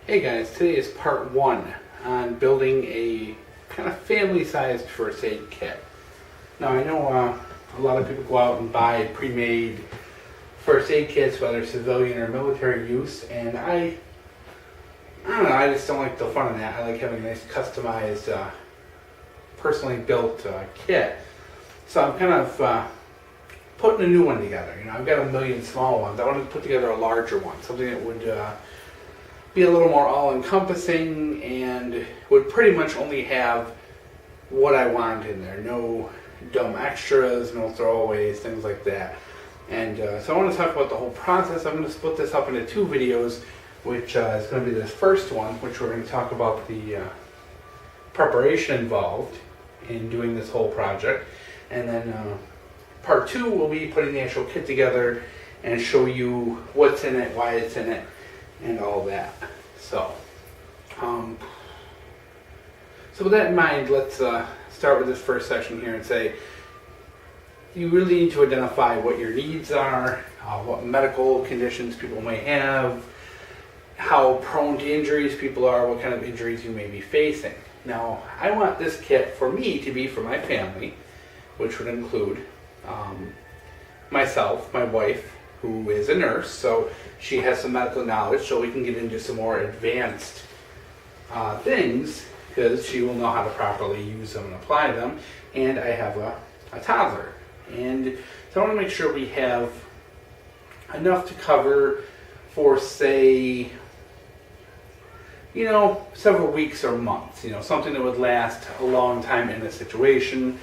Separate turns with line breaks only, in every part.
Hey guys, today is part one on building a kind of family-sized first aid kit. Now I know a lot of people go out and buy pre-made first aid kits, whether civilian or military use, and I don't know, I just don't like the fun of that. I like having a nice customized, personally built kit. So I'm kind of putting a new one together. You know, I've got a million small ones. I wanted to put together a larger one, something that would be a little more all-encompassing and would pretty much only have what I wanted in there. No dumb extras, no throwaways, things like that. And so I want to talk about the whole process. I'm going to split this up into two videos, which is going to be this first one, which we're going to talk about the preparation involved in doing this whole project. And then part two will be putting the actual kit together and show you what's in it, why it's in it, and all that. So with that in mind, let's start with this first section here and say you really need to identify what your needs are, what medical conditions people may have, how prone to injuries people are, what kind of injuries you may be facing. Now, I want this kit for me to be for my family, which would include myself, my wife, who is a nurse, so she has some medical knowledge, so we can get into some more advanced things, because she will know how to properly use them and apply them. And I have a toddler, and so I want to make sure we have enough to cover for, say, you know, several weeks or months. You know, something that would last a long time in a situation.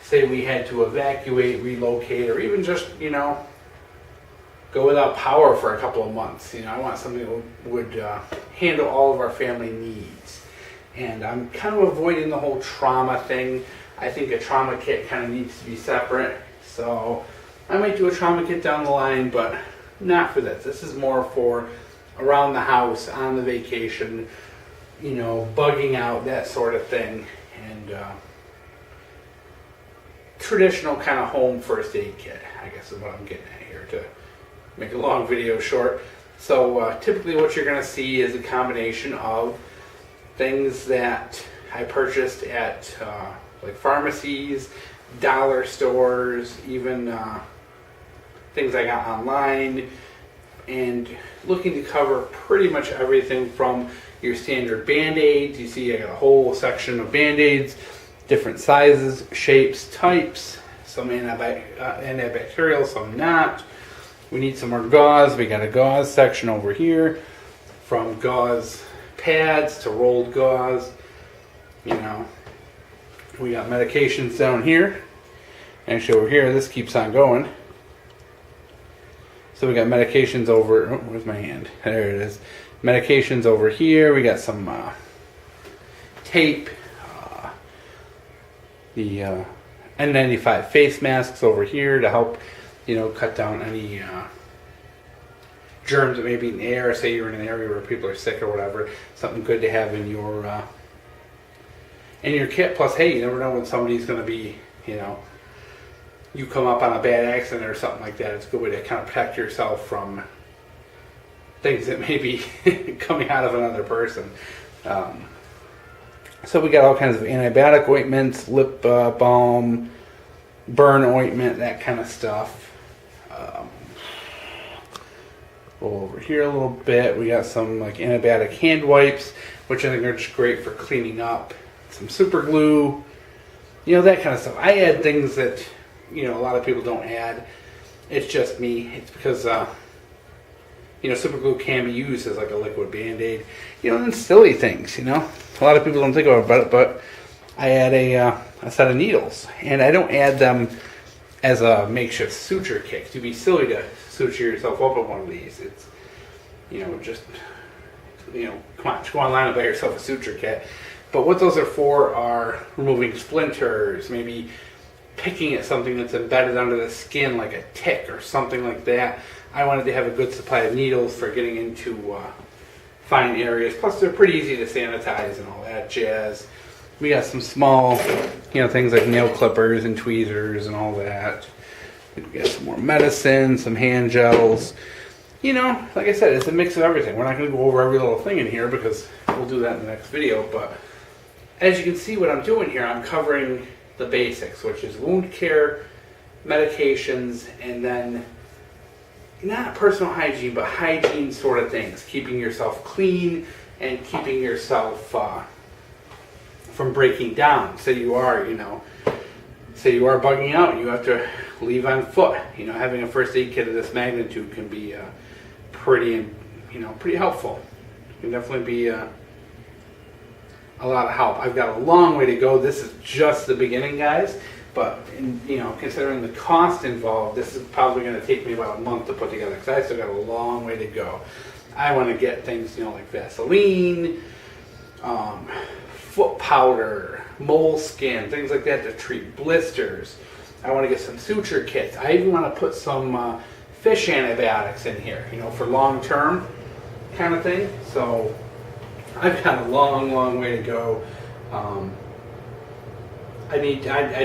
Say we had to evacuate, relocate, or even just, you know, go without power for a couple of months. You know, I want something that would handle all of our family needs. And I'm kind of avoiding the whole trauma thing. I think a trauma kit kind of needs to be separate. So I might do a trauma kit down the line, but not for this. This is more for around the house, on the vacation, you know, bugging out, that sort of thing. And traditional kind of home first aid kit, I guess is what I'm getting at here, to make a long video short. So typically what you're going to see is a combination of things that I purchased at like pharmacies, dollar stores, even things I got online, and looking to cover pretty much everything from your standard Band-Aids. You see I got a whole section of Band-Aids, different sizes, shapes, types, some antibacterial, some not. We need some more gauze. We got a gauze section over here, from gauze pads to rolled gauze. You know, we got medications down here. Actually, over here, this keeps on going. So we got medications over. Oh, where's my hand? There it is. Medications over here. We got some tape. The N95 face masks over here to help, you know, cut down any germs that may be in the air. Say you're in an area where people are sick or whatever. Something good to have in your kit. Plus, hey, you never know when somebody's going to be, you know, you come up on a bad accident or something like that. It's a good way to kind of protect yourself from things that may be coming out of another person. So we got all kinds of antibiotic ointments, lip balm, burn ointment, that kind of stuff. Go over here a little bit. We got some like antibiotic hand wipes, which I think are just great for cleaning up. Some super glue, you know, that kind of stuff. I add things that, you know, a lot of people don't add. It's just me. It's because, you know, super glue can be used as like a liquid Band-Aid. You know, and silly things, you know. A lot of people don't think about it, but I add a set of needles. And I don't add them as a makeshift suture kit. It'd be silly to suture yourself up with one of these. It's, you know, just, you know, come on, just go online and buy yourself a suture kit. But what those are for are removing splinters, maybe picking at something that's embedded under the skin like a tick or something like that. I wanted to have a good supply of needles for getting into fine areas. Plus they're pretty easy to sanitize and all that jazz. We got some small, you know, things like nail clippers and tweezers and all that. We got some more medicine, some hand gels, you know, like I said, it's a mix of everything. We're not going to go over every little thing in here because we'll do that in the next video. But as you can see, what I'm doing here, I'm covering the basics, which is wound care, medications, and then not personal hygiene, but hygiene sort of things. Keeping yourself clean and keeping yourself from breaking down. Say you are bugging out, you have to leave on foot. You know, having a first aid kit of this magnitude can be pretty helpful. It can definitely be a lot of help. I've got a long way to go. This is just the beginning, guys. But considering the cost involved, this is probably going to take me about a month to put together because I still got a long way to go. I want to get things, like Vaseline, foot powder, moleskin, things like that to treat blisters. I want to get some suture kits. I even want to put some fish antibiotics in here, for long term kind of thing. So I've got a long, long way to go. I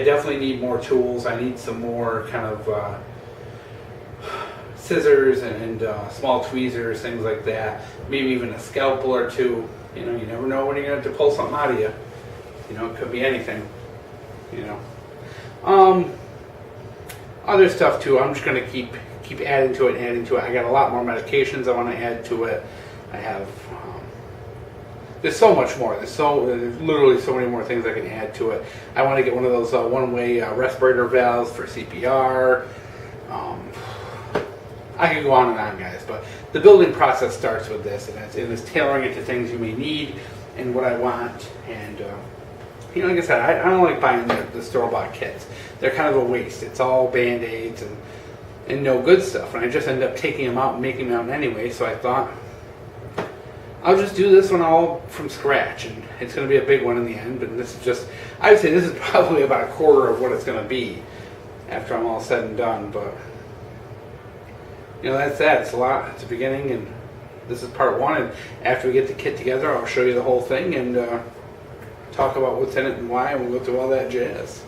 definitely need more tools. I need some more kind of scissors and small tweezers, things like that. Maybe even a scalpel or two. You never know when you're going to have to pull something out of you. It could be anything. Other stuff too. I'm just going to keep adding to it. I got a lot more medications I want to add to it. I have. There's so much more. There's literally so many more things I can add to it. I want to get one of those one-way respirator valves for CPR. I could go on and on, guys, but the building process starts with this, and it's tailoring it to things you may need and what I want. And like I said, I don't like buying the store-bought kits. They're kind of a waste. It's all Band-Aids and no good stuff, and I just end up taking them out and making them out anyway. So I thought, I'll just do this one all from scratch, and it's going to be a big one in the end, but I would say this is probably about a quarter of what it's going to be after I'm all said and done, but, that's that. It's a lot. It's a beginning, and this is part one, and after we get the kit together, I'll show you the whole thing and talk about what's in it and why, and we'll go through all that jazz.